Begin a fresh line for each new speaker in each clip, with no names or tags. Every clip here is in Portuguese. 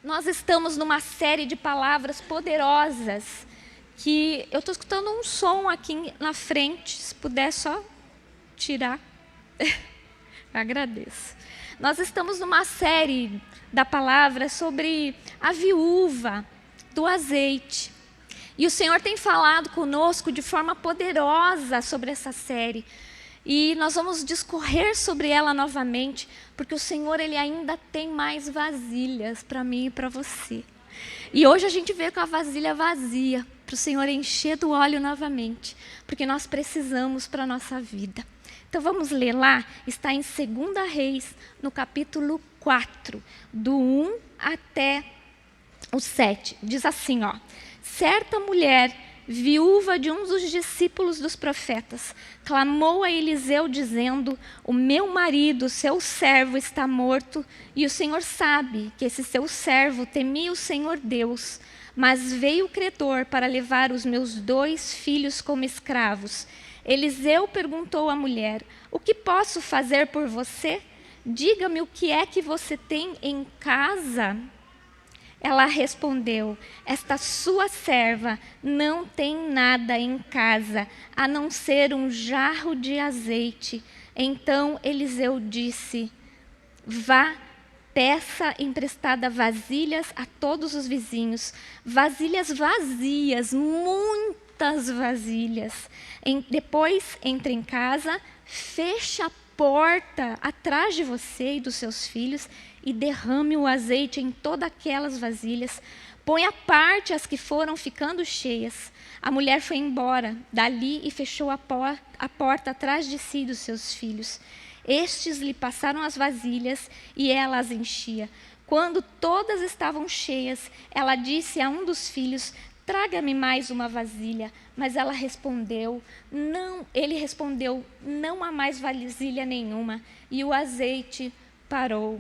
Nós estamos numa série de palavras poderosas que eu estou escutando um som aqui na frente, se puder só tirar, agradeço. Nós estamos numa série da palavra sobre a viúva do azeite. E o Senhor tem falado conosco de forma poderosa sobre essa série. E nós vamos discorrer sobre ela novamente, porque o Senhor ele ainda tem mais vasilhas para mim e para você. E hoje a gente veio com a vasilha vazia, para o Senhor encher do óleo novamente, porque nós precisamos para a nossa vida. Então vamos ler lá, está em 2 Reis, no capítulo 4, do 1 até o 7. Diz assim, ó: certa mulher, viúva de um dos discípulos dos profetas, clamou a Eliseu dizendo: o meu marido, seu servo, está morto, e o Senhor sabe que esse seu servo temia o Senhor Deus. Mas veio o credor para levar os meus 2 filhos como escravos. Eliseu perguntou à mulher: o que posso fazer por você? Diga-me o que é que você tem em casa. Ela respondeu: esta sua serva não tem nada em casa, a não ser um jarro de azeite. Então Eliseu disse: vá, peça emprestada vasilhas a todos os vizinhos, vasilhas vazias, muitas vasilhas. Depois entre em casa, feche a porta atrás de você e dos seus filhos e derrame o azeite em todas aquelas vasilhas. Põe à parte as que foram ficando cheias. A mulher foi embora dali e fechou a porta atrás de si e dos seus filhos. Estes lhe passaram as vasilhas e ela as enchia. Quando todas estavam cheias, ela disse a um dos filhos: traga-me mais uma vasilha. Mas ele respondeu: não há mais vasilha nenhuma. E o azeite parou.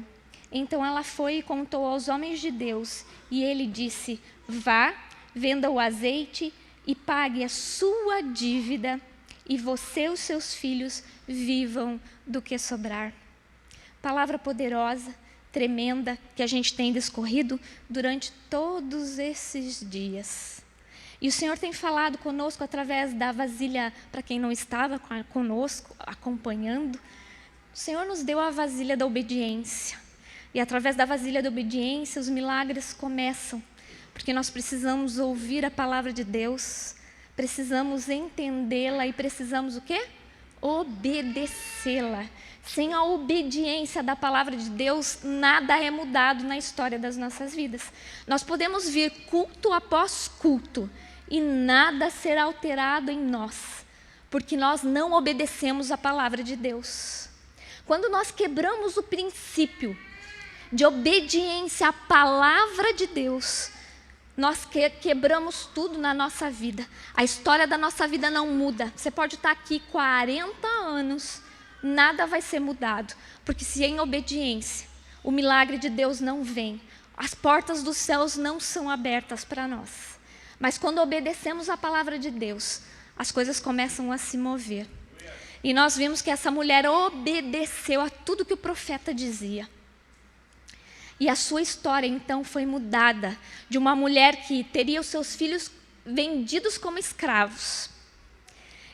Então ela foi e contou aos homens de Deus. E ele disse: vá, venda o azeite e pague a sua dívida, e você e os seus filhos vivam do que sobrar. Palavra poderosa, tremenda, que a gente tem discorrido durante todos esses dias. E o Senhor tem falado conosco através da vasilha, para quem não estava conosco, acompanhando. O Senhor nos deu a vasilha da obediência. E através da vasilha da obediência, os milagres começam. Porque nós precisamos ouvir a palavra de Deus, precisamos entendê-la e precisamos o quê? Obedecê-la. Sem a obediência da palavra de Deus, nada é mudado na história das nossas vidas. Nós podemos vir culto após culto e nada será alterado em nós, porque nós não obedecemos a palavra de Deus. Quando nós quebramos o princípio de obediência à palavra de Deus, nós quebramos tudo na nossa vida. A história da nossa vida não muda. Você pode estar aqui 40 anos, nada vai ser mudado. Porque se em obediência, o milagre de Deus não vem, as portas dos céus não são abertas para nós. Mas quando obedecemos a palavra de Deus, as coisas começam a se mover. E nós vimos que essa mulher obedeceu a tudo que o profeta dizia. E a sua história, então, foi mudada de uma mulher que teria os seus filhos vendidos como escravos.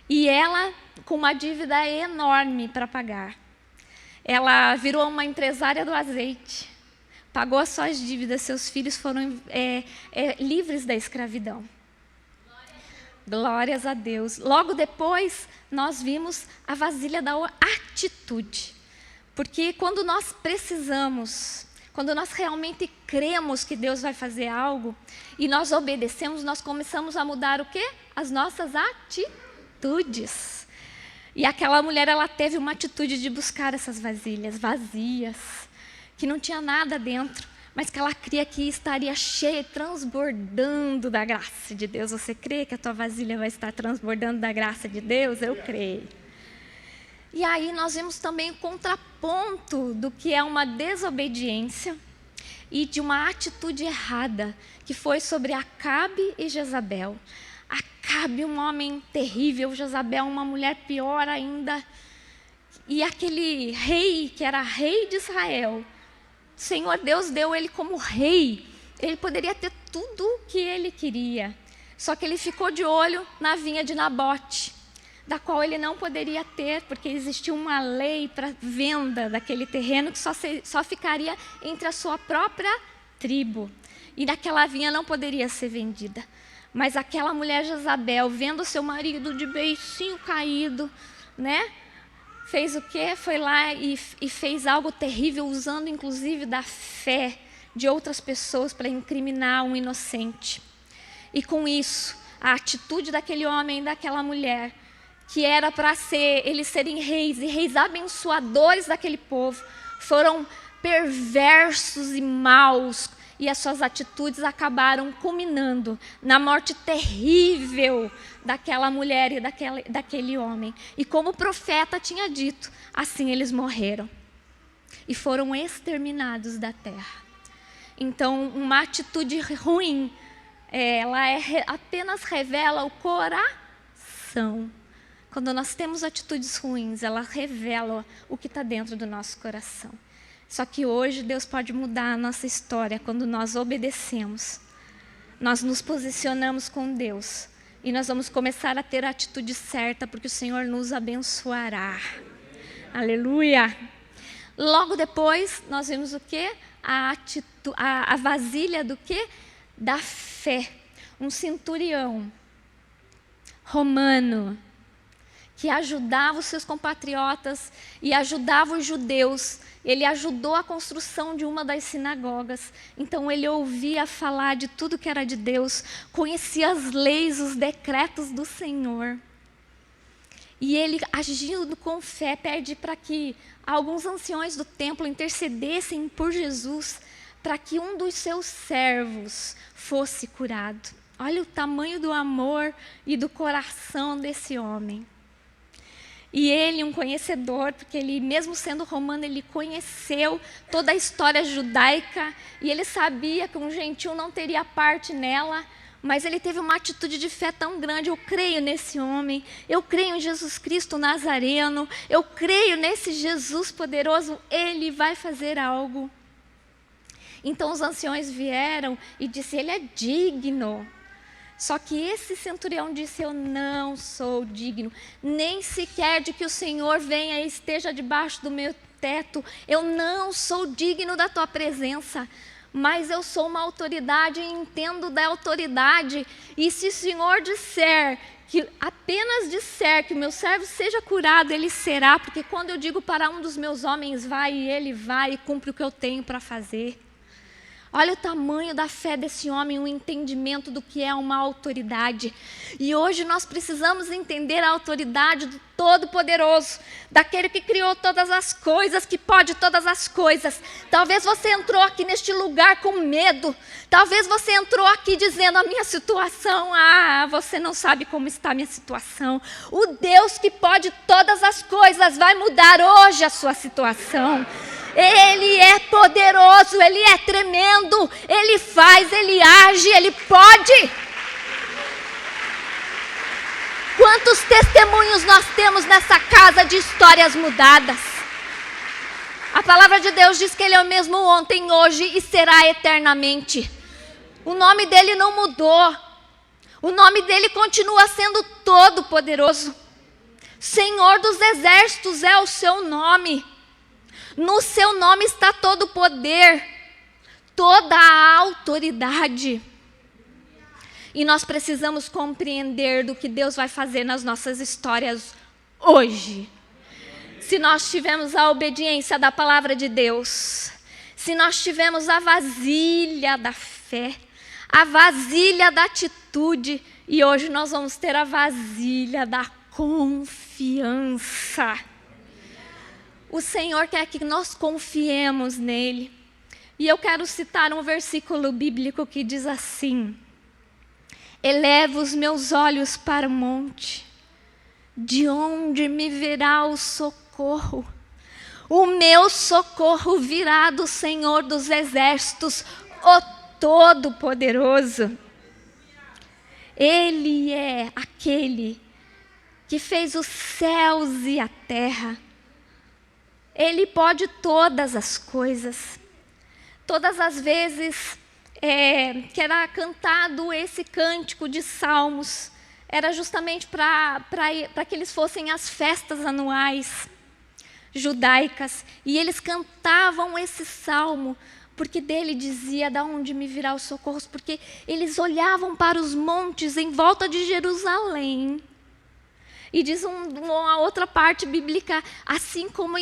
E ela, com uma dívida enorme para pagar. Ela virou uma empresária do azeite. Pagou as suas dívidas, seus filhos foram livres da escravidão. Glórias a Deus. Logo depois, nós vimos a vasilha da atitude. Porque quando nós precisamos, quando nós realmente cremos que Deus vai fazer algo e nós obedecemos, nós começamos a mudar o quê? As nossas atitudes. E aquela mulher, ela teve uma atitude de buscar essas vasilhas vazias, que não tinha nada dentro, mas que ela cria que estaria cheia, transbordando da graça de Deus. Você crê que a tua vasilha vai estar transbordando da graça de Deus? Eu creio. E aí nós vimos também o contraponto do que é uma desobediência e de uma atitude errada, que foi sobre Acabe e Jezabel. Acabe, um homem terrível, Jezabel, uma mulher pior ainda. E aquele rei, que era rei de Israel, o Senhor Deus deu ele como rei Ele poderia ter tudo o que ele queria. Só que ele ficou de olho na vinha de Nabote, da qual ele não poderia ter, porque existia uma lei para venda daquele terreno que só ficaria entre a sua própria tribo. E daquela vinha não poderia ser vendida. Mas aquela mulher Jezabel, vendo seu marido de beicinho caído, né? Fez o quê? Foi lá e fez algo terrível, usando inclusive da fé de outras pessoas para incriminar um inocente. E com isso, a atitude daquele homem e daquela mulher, que era para eles serem reis e reis abençoadores daquele povo, foram perversos e maus, e as suas atitudes acabaram culminando na morte terrível daquela mulher e daquele homem. E como o profeta tinha dito, assim eles morreram e foram exterminados da terra. Então, uma atitude ruim, ela apenas revela o coração. Quando nós temos atitudes ruins, ela revela o que está dentro do nosso coração. Só que hoje Deus pode mudar a nossa história quando nós obedecemos. Nós nos posicionamos com Deus e nós vamos começar a ter a atitude certa, porque o Senhor nos abençoará. Aleluia! Logo depois, nós vimos o quê? A vasilha do quê? Da fé. Um centurião romano que ajudava os seus compatriotas e ajudava os judeus. Ele ajudou a construção de uma das sinagogas. Então ele ouvia falar de tudo que era de Deus, conhecia as leis, os decretos do Senhor. E ele, agindo com fé, pede para que alguns anciões do templo intercedessem por Jesus, para que um dos seus servos fosse curado. Olha o tamanho do amor e do coração desse homem. E ele, um conhecedor, porque ele, mesmo sendo romano, ele conheceu toda a história judaica, e ele sabia que um gentil não teria parte nela, mas ele teve uma atitude de fé tão grande. Eu creio nesse homem, eu creio em Jesus Cristo Nazareno, eu creio nesse Jesus poderoso, ele vai fazer algo. Então os anciões vieram e disseram, ele é digno. Só que esse centurião disse, eu não sou digno, nem sequer de que o Senhor venha e esteja debaixo do meu teto. Eu não sou digno da tua presença, mas eu sou uma autoridade e entendo da autoridade. E se o Senhor disser, apenas disser que o meu servo seja curado, ele será, porque quando eu digo para um dos meus homens, vai, e ele vai e cumpre o que eu tenho para fazer. Olha o tamanho da fé desse homem, o entendimento do que é uma autoridade. E hoje nós precisamos entender a autoridade do Todo-Poderoso, daquele que criou todas as coisas, que pode todas as coisas. Talvez você entrou aqui neste lugar com medo. Talvez você entrou aqui dizendo, a minha situação, você não sabe como está a minha situação. O Deus que pode todas as coisas vai mudar hoje a sua situação. Ele é poderoso, Ele é tremendo, Ele faz, Ele age, Ele pode. Quantos testemunhos nós temos nessa casa de histórias mudadas? A palavra de Deus diz que Ele é o mesmo ontem, hoje e será eternamente. O nome dEle não mudou. O nome dEle continua sendo todo-poderoso. Senhor dos exércitos é o seu nome. No seu nome está todo o poder, toda a autoridade. E nós precisamos compreender do que Deus vai fazer nas nossas histórias hoje. Se nós tivermos a obediência da palavra de Deus, se nós tivermos a vasilha da fé, a vasilha da atitude, e hoje nós vamos ter a vasilha da confiança. O Senhor quer que nós confiemos nele. E eu quero citar um versículo bíblico que diz assim: elevo os meus olhos para o monte, de onde me virá o socorro? O meu socorro virá do Senhor dos exércitos, o Todo-Poderoso. Ele é aquele que fez os céus e a terra. Ele pode todas as coisas. Todas as vezes que era cantado esse cântico de salmos, era justamente para que eles fossem as festas anuais judaicas, e eles cantavam esse salmo, porque dele dizia: da onde me virá o socorro, porque eles olhavam para os montes em volta de Jerusalém. E diz uma outra parte bíblica: assim como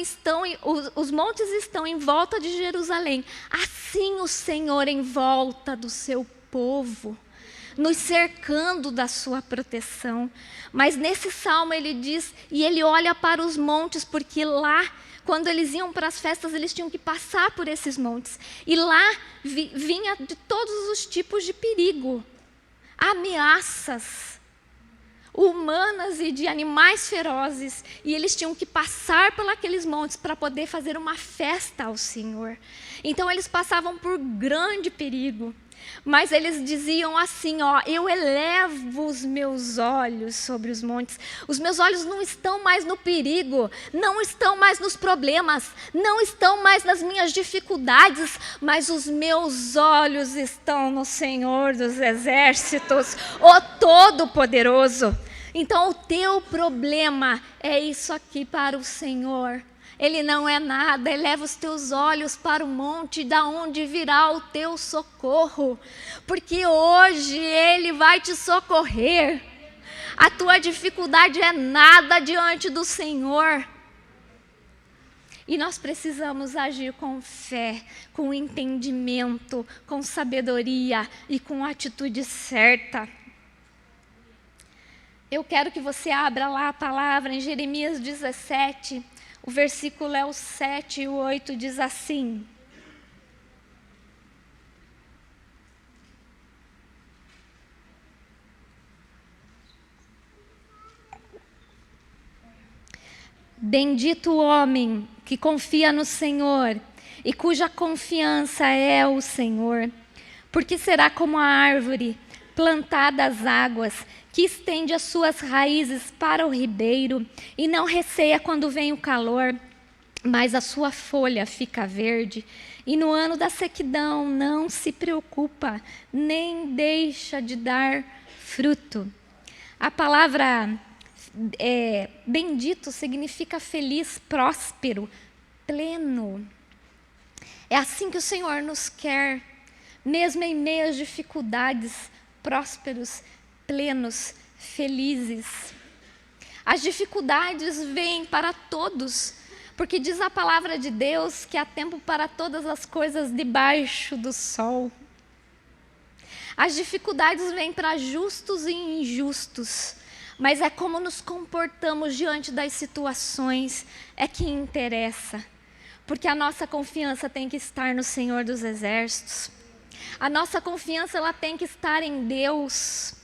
os montes estão em volta de Jerusalém, assim o Senhor em volta do seu povo, nos cercando da sua proteção. Mas nesse salmo ele diz, e ele olha para os montes, porque lá, quando eles iam para as festas, eles tinham que passar por esses montes. E lá vinha de todos os tipos de perigo, ameaças humanas e de animais ferozes, e eles tinham que passar por aqueles montes para poder fazer uma festa ao Senhor. Então eles passavam por grande perigo, mas eles diziam assim: eu elevo os meus olhos sobre os montes. Os meus olhos não estão mais no perigo, não estão mais nos problemas, não estão mais nas minhas dificuldades, mas os meus olhos estão no Senhor dos Exércitos, o Todo-Poderoso. Então o teu problema é isso aqui para o Senhor. Ele não é nada. Eleva os teus olhos para o monte, da onde virá o teu socorro, porque hoje Ele vai te socorrer. A tua dificuldade é nada diante do Senhor. E nós precisamos agir com fé, com entendimento, com sabedoria e com a atitude certa. Eu quero que você abra lá a palavra em Jeremias 17, o versículo é o 7 e o 8, diz assim: bendito o homem que confia no Senhor e cuja confiança é o Senhor, porque será como a árvore plantada às águas, que estende as suas raízes para o ribeiro e não receia quando vem o calor, mas a sua folha fica verde, e no ano da sequidão não se preocupa, nem deixa de dar fruto. A palavra bendito significa feliz, próspero, pleno. É assim que o Senhor nos quer, mesmo em meio às dificuldades, prósperos, plenos, felizes. As dificuldades vêm para todos, porque diz a palavra de Deus que há tempo para todas as coisas debaixo do sol. As dificuldades vêm para justos e injustos, mas é como nos comportamos diante das situações é que interessa, porque a nossa confiança tem que estar no Senhor dos Exércitos. A nossa confiança ela tem que estar em Deus.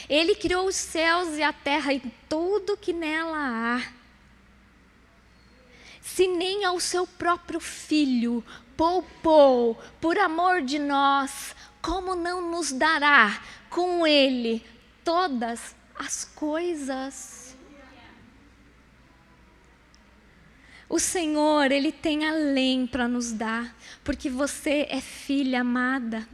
Ele criou os céus e a terra e tudo que nela há. Se nem ao seu próprio Filho poupou por amor de nós, como não nos dará com Ele todas as coisas? O Senhor, Ele tem além para nos dar, porque você é filha amada,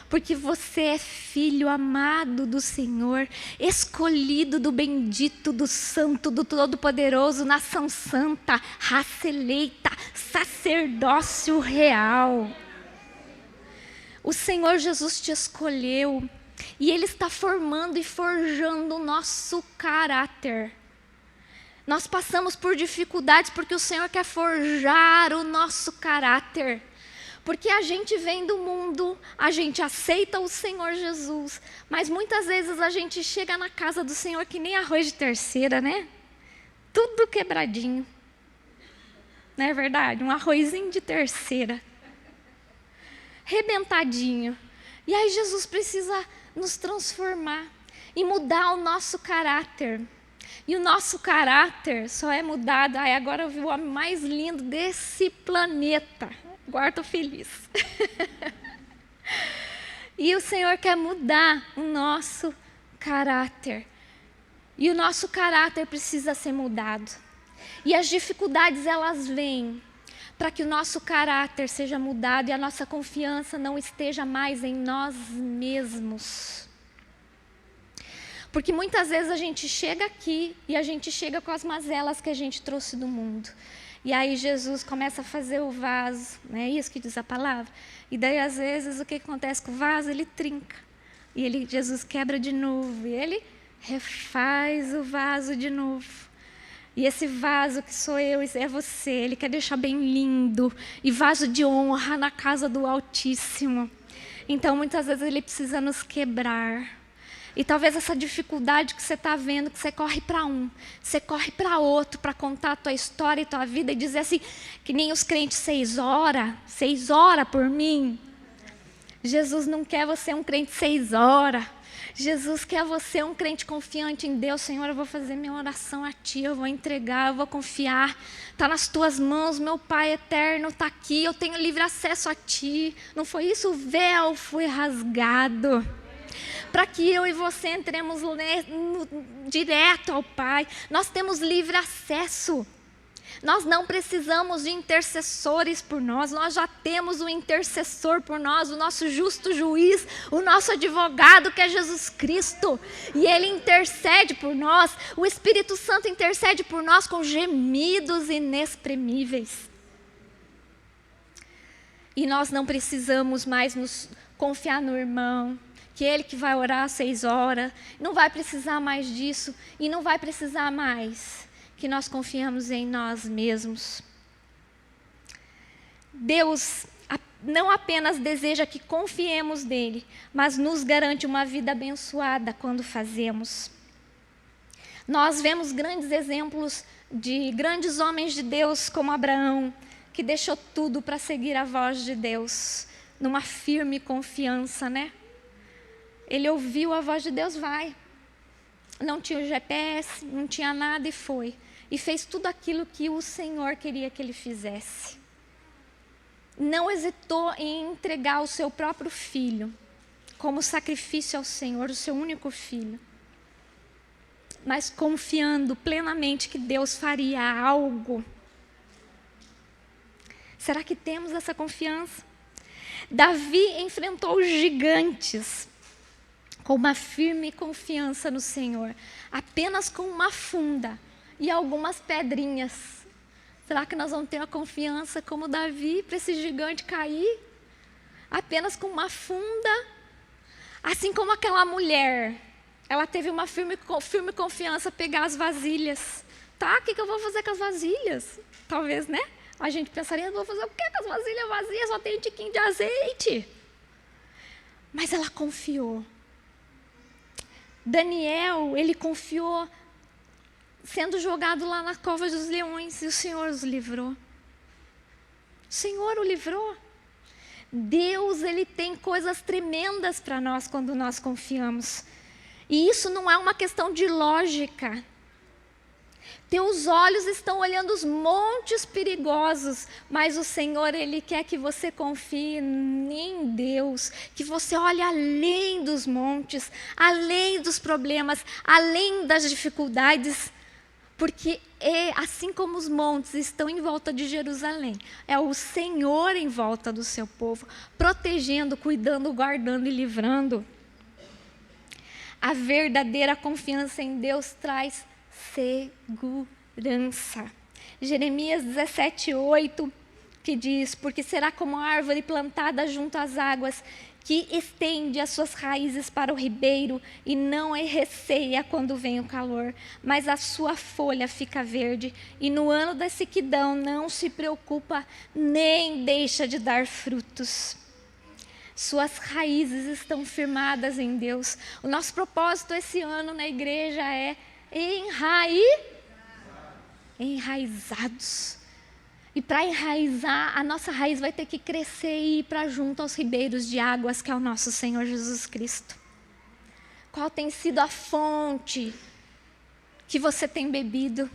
porque você é filho amado do Senhor, escolhido do bendito, do santo, do todo-poderoso, nação santa, raça eleita, sacerdócio real. O Senhor Jesus te escolheu e Ele está formando e forjando o nosso caráter. Nós passamos por dificuldades porque o Senhor quer forjar o nosso caráter. Porque a gente vem do mundo, a gente aceita o Senhor Jesus, mas muitas vezes a gente chega na casa do Senhor que nem arroz de terceira, né? Tudo quebradinho. Não é verdade? Um arrozinho de terceira. Rebentadinho. E aí Jesus precisa nos transformar e mudar o nosso caráter. E o nosso caráter só é mudado. Agora eu vi o homem mais lindo desse planeta. Agora estou feliz. E o Senhor quer mudar o nosso caráter. E o nosso caráter precisa ser mudado. E as dificuldades elas vêm para que o nosso caráter seja mudado e a nossa confiança não esteja mais em nós mesmos. Porque muitas vezes a gente chega aqui e a gente chega com as mazelas que a gente trouxe do mundo. E aí Jesus começa a fazer o vaso, não é isso que diz a palavra? E daí às vezes o que acontece com o vaso? Ele trinca. E Jesus quebra de novo. E ele refaz o vaso de novo. E esse vaso que sou eu, é você. Ele quer deixar bem lindo. E vaso de honra na casa do Altíssimo. Então muitas vezes ele precisa nos quebrar. E talvez essa dificuldade que você está vendo, que você corre para um, você corre para outro, para contar a tua história e tua vida e dizer assim, que nem os crentes 6 horas por mim. Jesus não quer você um crente 6 horas. Jesus quer você um crente confiante em Deus. Senhor, eu vou fazer minha oração a Ti, eu vou entregar, eu vou confiar. Está nas Tuas mãos, meu Pai eterno está aqui, eu tenho livre acesso a Ti. Não foi isso? O véu foi rasgado. Para que eu e você entremos direto ao Pai. Nós temos livre acesso. Nós não precisamos de intercessores por nós. Nós já temos um intercessor por nós, o nosso justo juiz, o nosso advogado, que é Jesus Cristo. E Ele intercede por nós. O Espírito Santo intercede por nós com gemidos inexprimíveis. E nós não precisamos mais nos confiar no irmão, que ele que vai orar às 6 horas, não vai precisar mais disso, e não vai precisar mais que nós confiamos em nós mesmos. Deus não apenas deseja que confiemos nele, mas nos garante uma vida abençoada quando fazemos. Nós vemos grandes exemplos de grandes homens de Deus, como Abraão, que deixou tudo para seguir a voz de Deus, numa firme confiança, né? Ele ouviu a voz de Deus, vai. Não tinha o GPS, não tinha nada e foi. E fez tudo aquilo que o Senhor queria que ele fizesse. Não hesitou em entregar o seu próprio filho como sacrifício ao Senhor, o seu único filho. Mas confiando plenamente que Deus faria algo. Será que temos essa confiança? Davi enfrentou os gigantes com uma firme confiança no Senhor, apenas com uma funda e algumas pedrinhas. Será que nós vamos ter uma confiança como Davi para esse gigante cair? Apenas com uma funda? Assim como aquela mulher, ela teve uma firme confiança pegar as vasilhas. Tá, o que eu vou fazer com as vasilhas? Talvez, né? A gente pensaria, vou fazer o que com as vasilhas vazias? Só tem um tiquinho de azeite. Mas ela confiou. Daniel, ele confiou sendo jogado lá na cova dos leões e o Senhor os livrou. O Senhor o livrou. Deus, ele tem coisas tremendas para nós quando nós confiamos. E isso não é uma questão de lógica. Teus olhos estão olhando os montes perigosos, mas o Senhor, Ele quer que você confie em Deus, que você olhe além dos montes, além dos problemas, além das dificuldades, porque assim como os montes estão em volta de Jerusalém, é o Senhor em volta do seu povo, protegendo, cuidando, guardando e livrando. A verdadeira confiança em Deus traz segurança. Jeremias 17:8, que diz: porque será como a árvore plantada junto às águas, que estende as suas raízes para o ribeiro e não receia quando vem o calor, mas a sua folha fica verde, e no ano da sequidão não se preocupa, nem deixa de dar frutos. Suas raízes estão firmadas em Deus. O nosso propósito esse ano na igreja é enraizados. E para enraizar, a nossa raiz vai ter que crescer e ir para junto aos ribeiros de águas, que é o nosso Senhor Jesus Cristo. Qual tem sido a fonte que você tem bebido?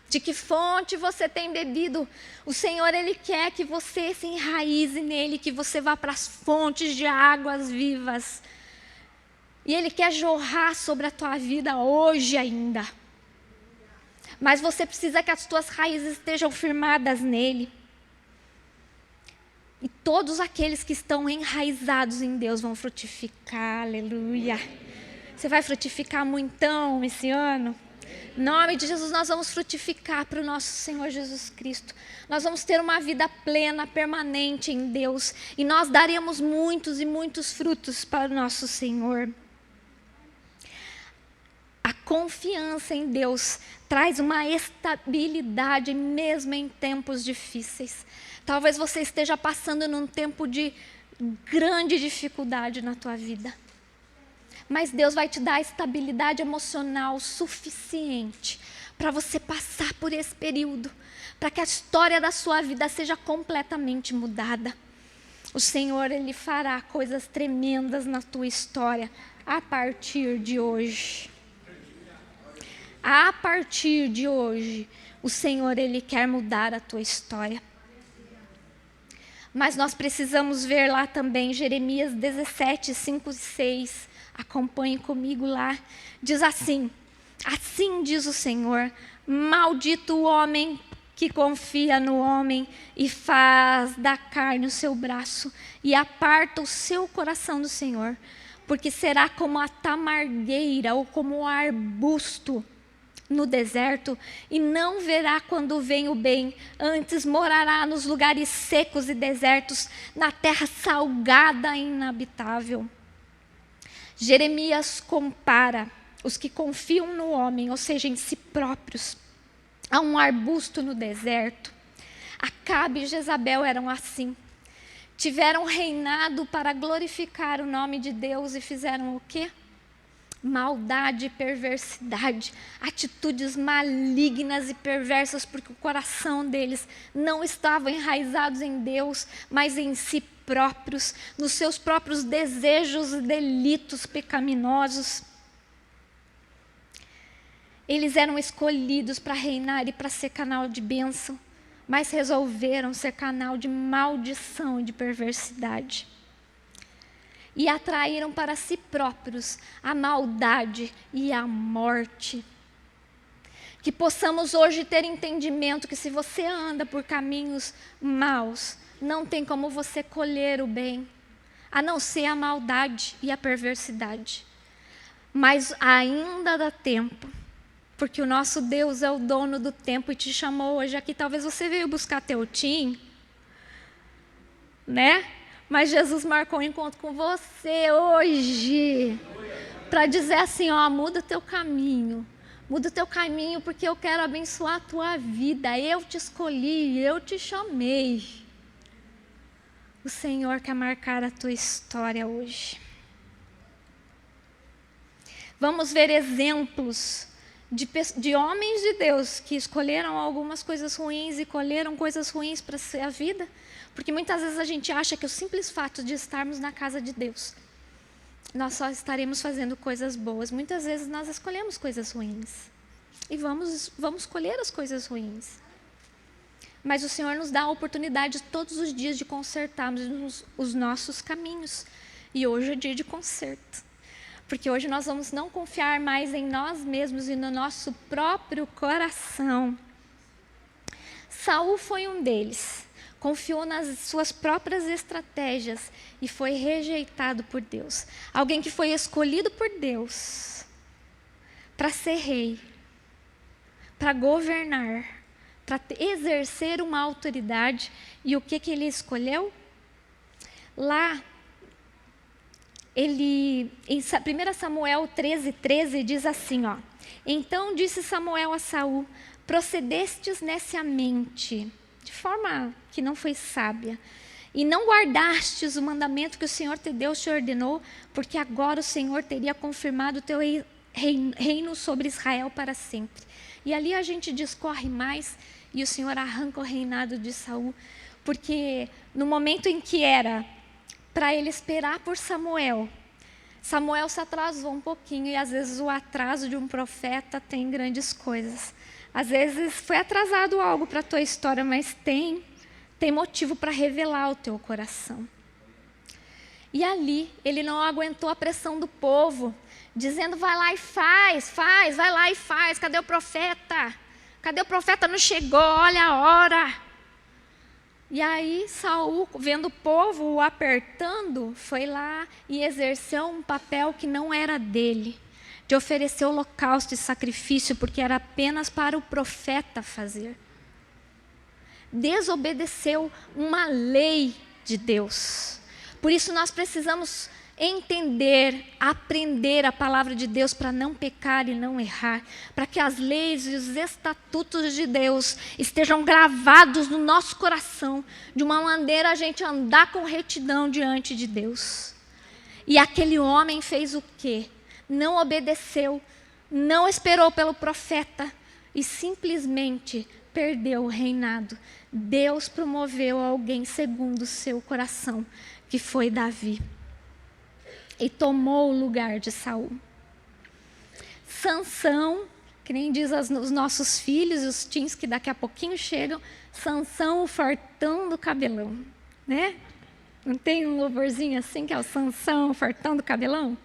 De que fonte você tem bebido? O Senhor, Ele quer que você se enraize nele, que você vá para as fontes de águas vivas. E Ele quer jorrar sobre a tua vida hoje ainda. Mas você precisa que as tuas raízes estejam firmadas nele. E todos aqueles que estão enraizados em Deus vão frutificar, aleluia. Você vai frutificar muitão esse ano? Em nome de Jesus, nós vamos frutificar para o nosso Senhor Jesus Cristo. Nós vamos ter uma vida plena, permanente em Deus. E nós daremos muitos e muitos frutos para o nosso Senhor. A confiança em Deus traz uma estabilidade mesmo em tempos difíceis. Talvez você esteja passando num tempo de grande dificuldade na tua vida. Mas Deus vai te dar estabilidade emocional suficiente para você passar por esse período, para que a história da sua vida seja completamente mudada. O Senhor, Ele fará coisas tremendas na tua história a partir de hoje. A partir de hoje, o Senhor, Ele quer mudar a tua história. Mas nós precisamos ver lá também Jeremias 17, 5 e 6. Acompanhe comigo lá. Diz assim: assim diz o Senhor, maldito o homem que confia no homem e faz da carne o seu braço e aparta o seu coração do Senhor, porque será como a tamargueira ou como o arbusto no deserto, e não verá quando vem o bem, antes morará nos lugares secos e desertos, na terra salgada e inabitável. Jeremias compara os que confiam no homem, ou seja, em si próprios, a um arbusto no deserto. Acabe e Jezabel eram assim. Tiveram reinado para glorificar o nome de Deus e fizeram o quê? Maldade e perversidade, atitudes malignas e perversas, porque o coração deles não estava enraizado em Deus, mas em si próprios, nos seus próprios desejos e delitos pecaminosos. Eles eram escolhidos para reinar e para ser canal de bênção, mas resolveram ser canal de maldição e de perversidade. E atraíram para si próprios a maldade e a morte. Que possamos hoje ter entendimento que se você anda por caminhos maus, não tem como você colher o bem, a não ser a maldade e a perversidade. Mas ainda dá tempo, porque o nosso Deus é o dono do tempo e te chamou hoje aqui. Talvez você veio buscar teu tim, né? Mas Jesus marcou um encontro com você hoje para dizer assim, ó, muda teu caminho. Muda o teu caminho porque eu quero abençoar a tua vida. Eu te escolhi, eu te chamei. O Senhor quer marcar a tua história hoje. Vamos ver exemplos de homens de Deus que escolheram algumas coisas ruins e colheram coisas ruins para a vida. Porque muitas vezes a gente acha que o simples fato de estarmos na casa de Deus, nós só estaremos fazendo coisas boas. Muitas vezes nós escolhemos coisas ruins. E vamos colher as coisas ruins. Mas o Senhor nos dá a oportunidade todos os dias de consertarmos os nossos caminhos. E hoje é dia de conserto. Porque hoje nós vamos não confiar mais em nós mesmos e no nosso próprio coração. Saul foi um deles. Confiou nas suas próprias estratégias e foi rejeitado por Deus. Alguém que foi escolhido por Deus para ser rei, para governar, para exercer uma autoridade. E o que ele escolheu? Lá, em 1 Samuel 13:13 diz assim, ó: então disse Samuel a Saul, procedestes neciamente, de forma que não foi sábia, e não guardastes o mandamento que o Senhor teu Deus te ordenou, porque agora o Senhor teria confirmado o teu reino sobre Israel para sempre. E ali a gente discorre mais, e o Senhor arranca o reinado de Saul, porque no momento em que era para ele esperar por Samuel, Samuel se atrasou um pouquinho, e às vezes o atraso de um profeta tem grandes coisas. Às vezes foi atrasado algo para a tua história, mas tem motivo para revelar o teu coração. E ali, ele não aguentou a pressão do povo, dizendo, vai lá e faz, vai lá e faz, cadê o profeta? Cadê o profeta? Não chegou, olha a hora. E aí Saul, vendo o povo o apertando, foi lá e exerceu um papel que não era dele, de oferecer holocausto e sacrifício, porque era apenas para o profeta fazer. Desobedeceu uma lei de Deus. Por isso nós precisamos entender, aprender a palavra de Deus para não pecar e não errar, para que as leis e os estatutos de Deus estejam gravados no nosso coração, de uma maneira a gente andar com retidão diante de Deus. E aquele homem fez o quê? Não obedeceu, não esperou pelo profeta e simplesmente perdeu o reinado. Deus promoveu alguém segundo o seu coração, que foi Davi. E tomou o lugar de Saul. Sansão, que nem diz os nossos filhos, os teens que daqui a pouquinho chegam, Sansão, o fortão do cabelão, né? Não tem um louvorzinho assim que é o Sansão, o fortão do cabelão?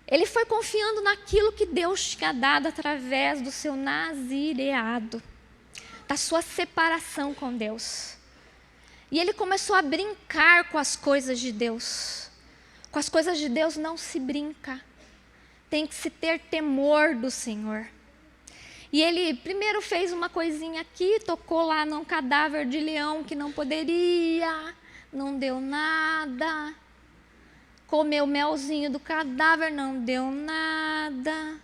Ele foi confiando naquilo que Deus tinha dado através do seu nazireado, da sua separação com Deus. E ele começou a brincar com as coisas de Deus. Com as coisas de Deus não se brinca. Tem que se ter temor do Senhor. E ele primeiro fez uma coisinha aqui, tocou lá num cadáver de leão que não poderia, não deu nada. Comeu o melzinho do cadáver, não deu nada.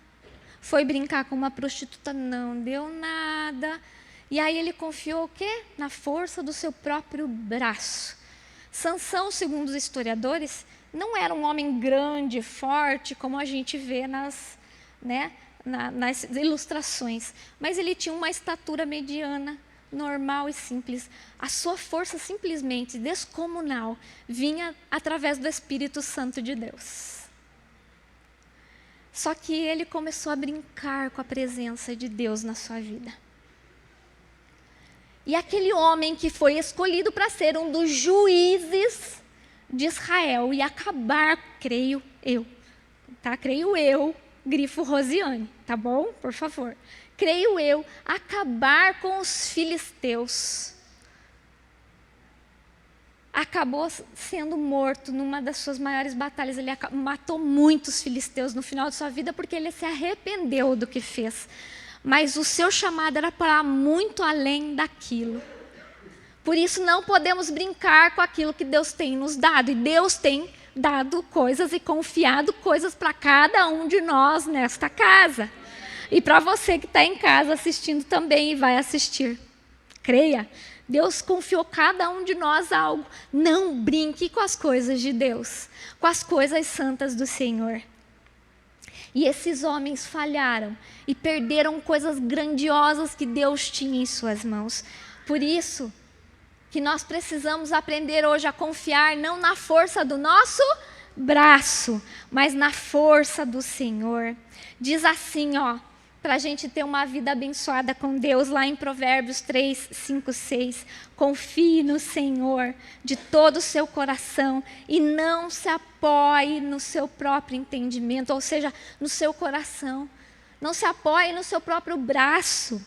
Foi brincar com uma prostituta, não deu nada. E aí ele confiou o quê? Na força do seu próprio braço. Sansão, segundo os historiadores, não era um homem grande, forte, como a gente vê nas ilustrações. Mas ele tinha uma estatura mediana, normal e simples. A sua força simplesmente descomunal vinha através do Espírito Santo de Deus. Só que ele começou a brincar com a presença de Deus na sua vida. E aquele homem que foi escolhido para ser um dos juízes de Israel e acabar, creio eu, grifo Rosiane, tá bom? Por favor. Creio eu, acabar com os filisteus. Acabou sendo morto numa das suas maiores batalhas. Ele matou muitos filisteus no final de sua vida porque ele se arrependeu do que fez. Mas o seu chamado era para muito além daquilo. Por isso não podemos brincar com aquilo que Deus tem nos dado. E Deus tem dado coisas e confiado coisas para cada um de nós nesta casa. E para você que está em casa assistindo também e vai assistir. Creia, Deus confiou cada um de nós algo. Não brinque com as coisas de Deus, com as coisas santas do Senhor. E esses homens falharam e perderam coisas grandiosas que Deus tinha em suas mãos. Por isso que nós precisamos aprender hoje a confiar não na força do nosso braço, mas na força do Senhor. Diz assim, para a gente ter uma vida abençoada com Deus, lá em Provérbios 3, 5, 6. Confie no Senhor de todo o seu coração e não se apoie no seu próprio entendimento, ou seja, no seu coração. Não se apoie no seu próprio braço.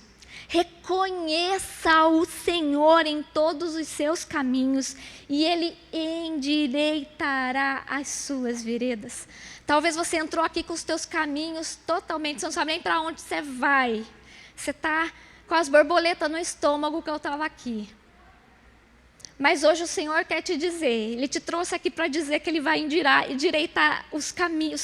Reconheça o Senhor em todos os seus caminhos e Ele endireitará as suas veredas. Talvez você entrou aqui com os teus caminhos totalmente, você não sabe nem para onde você vai. Você está com as borboletas no estômago que eu estava aqui. Mas hoje o Senhor quer te dizer, Ele te trouxe aqui para dizer que Ele vai endireitar os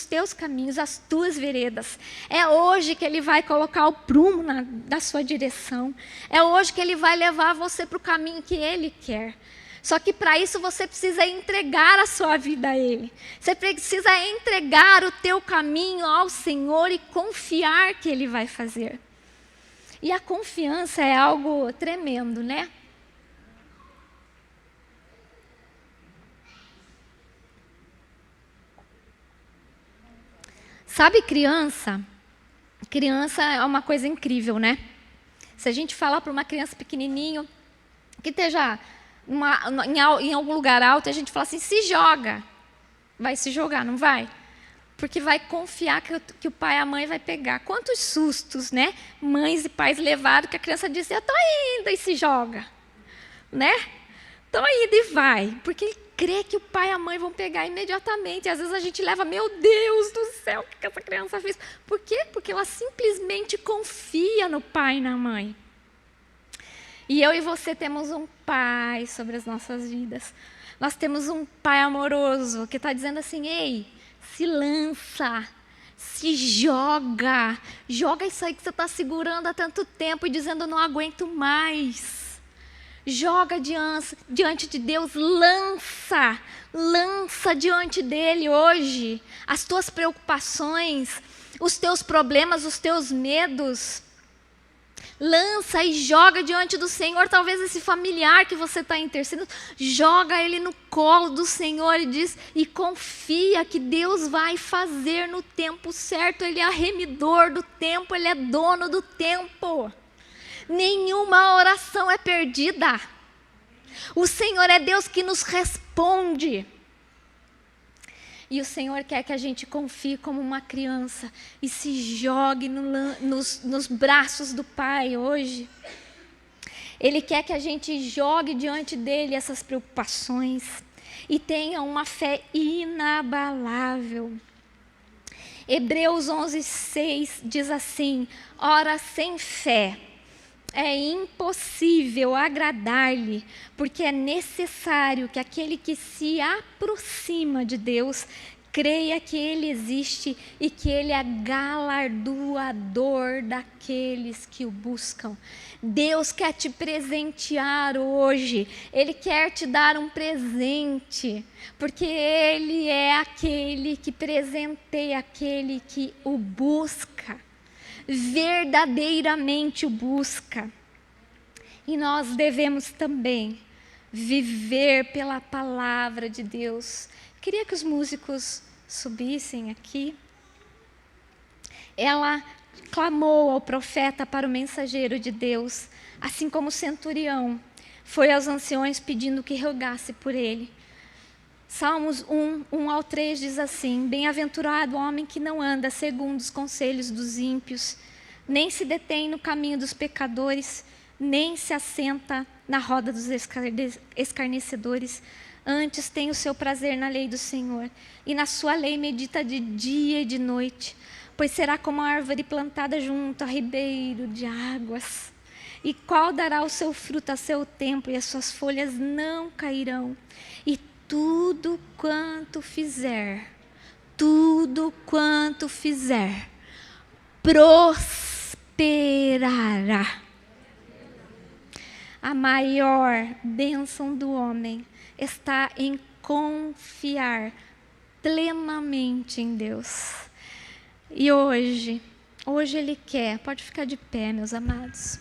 teus caminhos, as tuas veredas. É hoje que Ele vai colocar o prumo na sua direção. É hoje que Ele vai levar você para o caminho que Ele quer. Só que para isso você precisa entregar a sua vida a Ele. Você precisa entregar o teu caminho ao Senhor e confiar que Ele vai fazer. E a confiança é algo tremendo, né? Sabe, criança é uma coisa incrível, né? Se a gente falar para uma criança pequenininho, que esteja em algum lugar alto, e a gente fala assim, se joga. Vai se jogar, não vai? Porque vai confiar que o pai e a mãe vai pegar. Quantos sustos, né? Mães e pais levaram que a criança disse, eu estou indo, e se joga. Né? tô indo e vai, porque ele crê que o pai e a mãe vão pegar imediatamente. E às vezes a gente leva, meu Deus do céu, o que essa criança fez? Por quê? Porque ela simplesmente confia no pai e na mãe. E eu e você temos um pai sobre as nossas vidas. Nós temos um pai amoroso que está dizendo assim, ei, se lança, se joga isso aí que você está segurando há tanto tempo e dizendo não aguento mais. Joga diante de Deus, lança diante dele hoje as tuas preocupações, os teus problemas, os teus medos. Lança e joga diante do Senhor, talvez esse familiar que você está intercedendo, joga ele no colo do Senhor e diz, e confia que Deus vai fazer no tempo certo. Ele é arremidor do tempo, Ele é dono do tempo. Nenhuma oração é perdida. O Senhor é Deus que nos responde. E o Senhor quer que a gente confie como uma criança e se jogue nos braços do Pai hoje. Ele quer que a gente jogue diante dele essas preocupações e tenha uma fé inabalável. Hebreus 11:6 diz assim, ora sem fé é impossível agradar-lhe, porque é necessário que aquele que se aproxima de Deus creia que Ele existe e que Ele é galardoador daqueles que o buscam. Deus quer te presentear hoje, Ele quer te dar um presente, porque Ele é aquele que presenteia aquele que o busca. Verdadeiramente o busca. E nós devemos também viver pela palavra de Deus. Queria que os músicos subissem aqui. Ela clamou ao profeta para o mensageiro de Deus, assim como o centurião foi aos anciões pedindo que rogasse por ele. Salmos 1:3 diz assim, bem-aventurado o homem que não anda segundo os conselhos dos ímpios, nem se detém no caminho dos pecadores, nem se assenta na roda dos escarnecedores, antes tem o seu prazer na lei do Senhor, e na sua lei medita de dia e de noite, pois será como a árvore plantada junto a ribeiro de águas, e qual dará o seu fruto a seu tempo, e as suas folhas não cairão, e tudo quanto fizer, prosperará. A maior bênção do homem está em confiar plenamente em Deus. E hoje Ele quer, pode ficar de pé, meus amados.